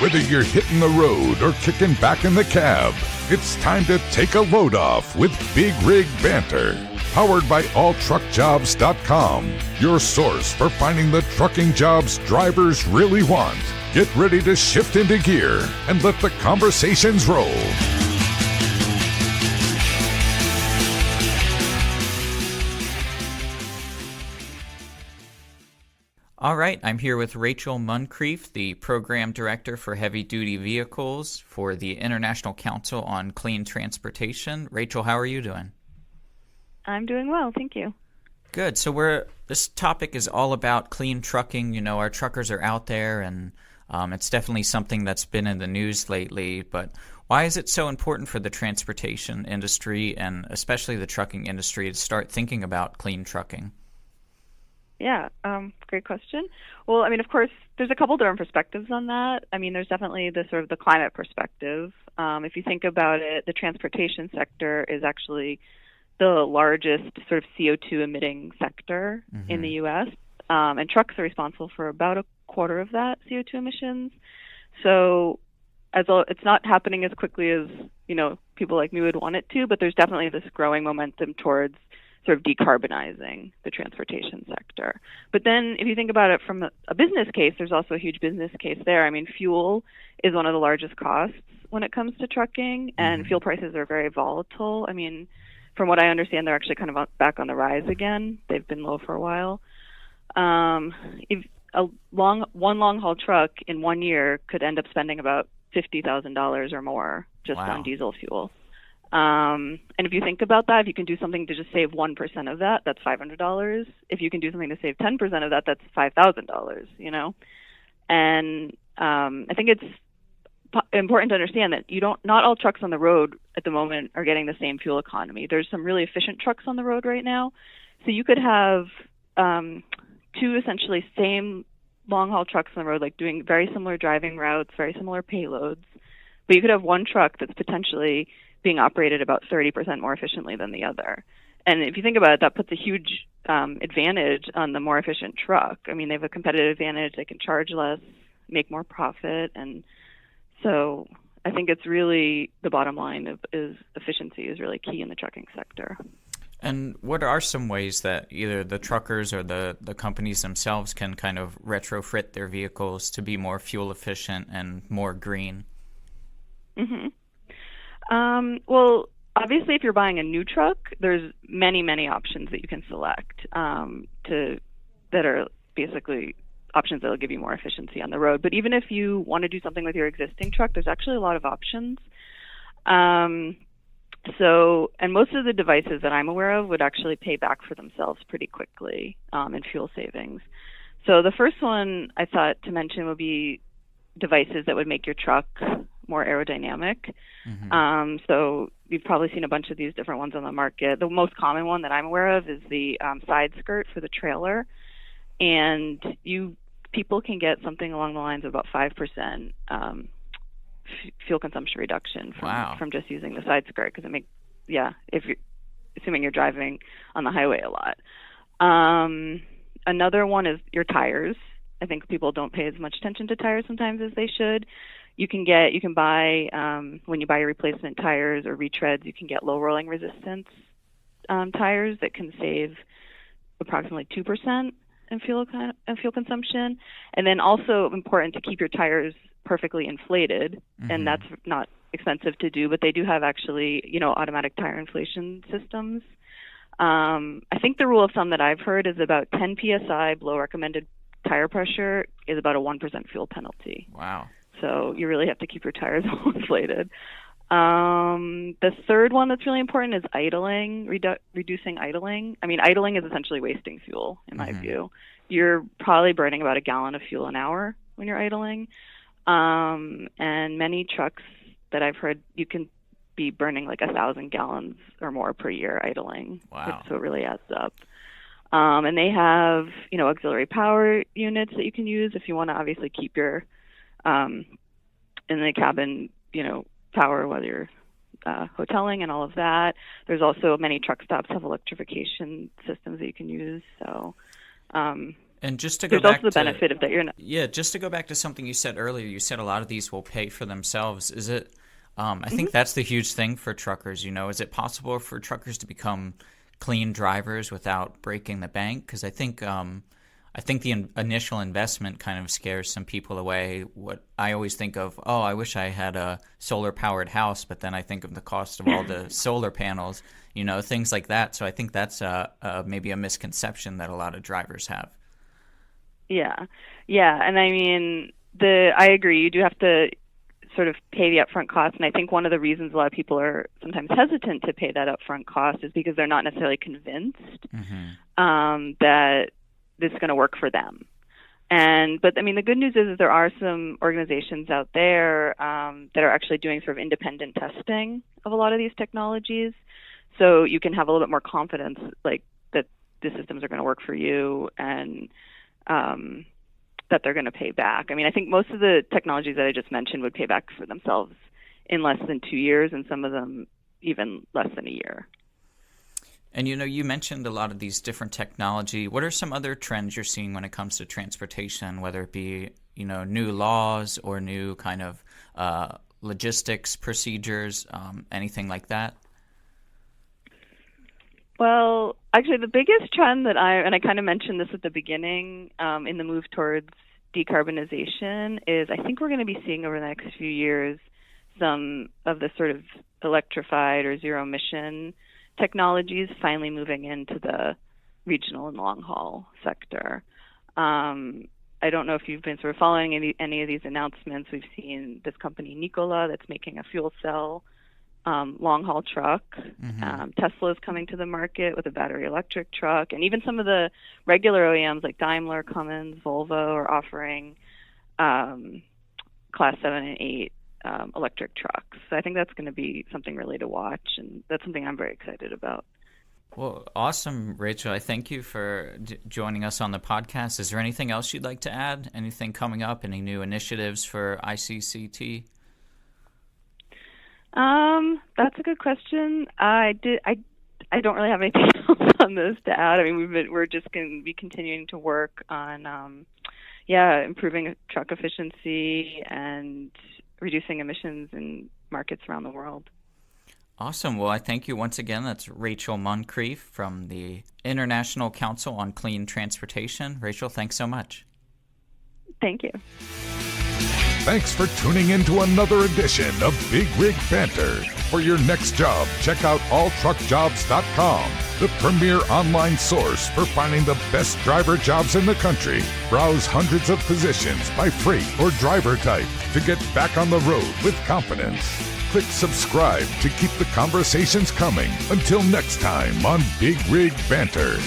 Whether you're hitting the road or kicking back in the cab, it's time to take a load off with Big Rig Banter. Powered by alltruckjobs.com, your source for finding the trucking jobs drivers really want. Get ready to shift into gear and let the conversations roll. All right, I'm here with Rachel Muncrief, the Program Director for Heavy Duty Vehicles for the International Council on Clean Transportation. Rachel, how are you doing? I'm doing well, thank you. Good. So this topic is all about clean trucking. You know, our truckers are out there, and it's definitely something that's been in the news lately. But why is it so important for the transportation industry, and especially the trucking industry, to start thinking about clean trucking? Yeah, great question. Well, I mean, of course, there's a couple different perspectives on that. I mean, there's definitely the sort of the climate perspective. If you think about it, the transportation sector is actually the largest sort of CO2 emitting sector in the U.S., and trucks are responsible for about a quarter of that CO2 emissions. So it's not happening as quickly as, you know, people like me would want it to, but there's definitely this growing momentum towards sort of decarbonizing the transportation sector. But then if you think about it from a business case, there's also a huge business case there. I mean, fuel is one of the largest costs when it comes to trucking, and fuel prices are very volatile. I mean, from what I understand, they're actually kind of back on the rise again. They've been low for a while. If one long-haul truck in 1 year could end up spending about $50,000 or more just on diesel fuel. And if you think about that, if you can do something to just save 1% of that, that's $500. If you can do something to save 10% of that, that's $5,000, you know? And I think it's important to understand that not all trucks on the road at the moment are getting the same fuel economy. There's some really efficient trucks on the road right now. So you could have two essentially same long-haul trucks on the road, like doing very similar driving routes, very similar payloads. But you could have one truck that's potentially being operated about 30% more efficiently than the other. And if you think about it, that puts a huge advantage on the more efficient truck. I mean, they have a competitive advantage. They can charge less, make more profit. And so I think it's really the bottom line is efficiency is really key in the trucking sector. And what are some ways that either the truckers or the companies themselves can kind of retrofit their vehicles to be more fuel efficient and more green? Well, obviously, if you're buying a new truck, there's many, many options that you can select that are basically options that will give you more efficiency on the road. But even if you want to do something with your existing truck, there's actually a lot of options. And most of the devices that I'm aware of would actually pay back for themselves pretty quickly in fuel savings. So the first one I thought to mention would be devices that would make your truck more aerodynamic. So you've probably seen a bunch of these different ones on the market. The most common one that I'm aware of is the side skirt for the trailer. And people can get something along the lines of about 5% fuel consumption reduction from just using the side skirt, because if you're assuming you're driving on the highway a lot. Another one is your tires. I think people don't pay as much attention to tires sometimes as they should. You can buy when you buy your replacement tires or retreads, you can get low rolling resistance tires that can save approximately 2% in fuel consumption. And then also important to keep your tires perfectly inflated, and that's not expensive to do, but they do have actually, automatic tire inflation systems. I think the rule of thumb that I've heard is about 10 psi below recommended tire pressure is about a 1% fuel penalty. Wow. So you really have to keep your tires all inflated. The third one that's really important is idling, reducing idling. I mean, idling is essentially wasting fuel, in my view. You're probably burning about a gallon of fuel an hour when you're idling. And many trucks that I've heard, you can be burning like 1,000 gallons or more per year idling. Wow. So it really adds up. And they have, auxiliary power units that you can use if you want to obviously keep your in the cabin, power, whether you're hoteling and all of that. There's also many truck stops have electrification systems that you can use. So And just to go There's back also the benefit of that you're not. Yeah, just to go back to something you said earlier, you said a lot of these will pay for themselves. Is it? I think that's the huge thing for truckers. Is it possible for truckers to become clean drivers without breaking the bank? Because I think the initial investment kind of scares some people away. What I always think of, I wish I had a solar-powered house, but then I think of the cost of all the solar panels, things like that. So I think that's maybe a misconception that a lot of drivers have. Yeah, and I mean, I agree. You do have to sort of pay the upfront cost, and I think one of the reasons a lot of people are sometimes hesitant to pay that upfront cost is because they're not necessarily convinced that this is going to work for them. But I mean, the good news is there are some organizations out there that are actually doing sort of independent testing of a lot of these technologies, so you can have a little bit more confidence, like that the systems are going to work for you and that they're going to pay back. I mean, I think most of the technologies that I just mentioned would pay back for themselves in less than 2 years, and some of them even less than a year. And you mentioned a lot of these different technology. What are some other trends you're seeing when it comes to transportation, whether it be new laws or new kind of logistics procedures, anything like that? Well, actually, the biggest trend that I kind of mentioned this at the beginning, in the move towards decarbonization, is I think we're going to be seeing over the next few years some of the sort of electrified or zero emission technologies finally moving into the regional and long haul sector. I don't know if you've been sort of following any of these announcements. We've seen this company Nikola that's making a fuel cell long haul truck. Tesla is coming to the market with a battery electric truck, and even some of the regular OEMs like Daimler, Cummins, Volvo are offering Class 7 and 8 electric trucks. So I think that's going to be something really to watch, and that's something I'm very excited about. Well, awesome, Rachel. I thank you for joining us on the podcast. Is there anything else you'd like to add? Anything coming up? Any new initiatives for ICCT? That's a good question. I don't really have anything else on this to add. I mean, we're just going to be continuing to work on, improving truck efficiency and reducing emissions in markets around the world. Awesome. Well, I thank you once again. That's Rachel Muncrief from the International Council on Clean Transportation. Rachel, thanks so much. Thank you. Thanks for tuning in to another edition of Big Rig Banter. For your next job, check out alltruckjobs.com, the premier online source for finding the best driver jobs in the country. Browse hundreds of positions by freight or driver type to get back on the road with confidence. Click subscribe to keep the conversations coming. Until next time on Big Rig Banter.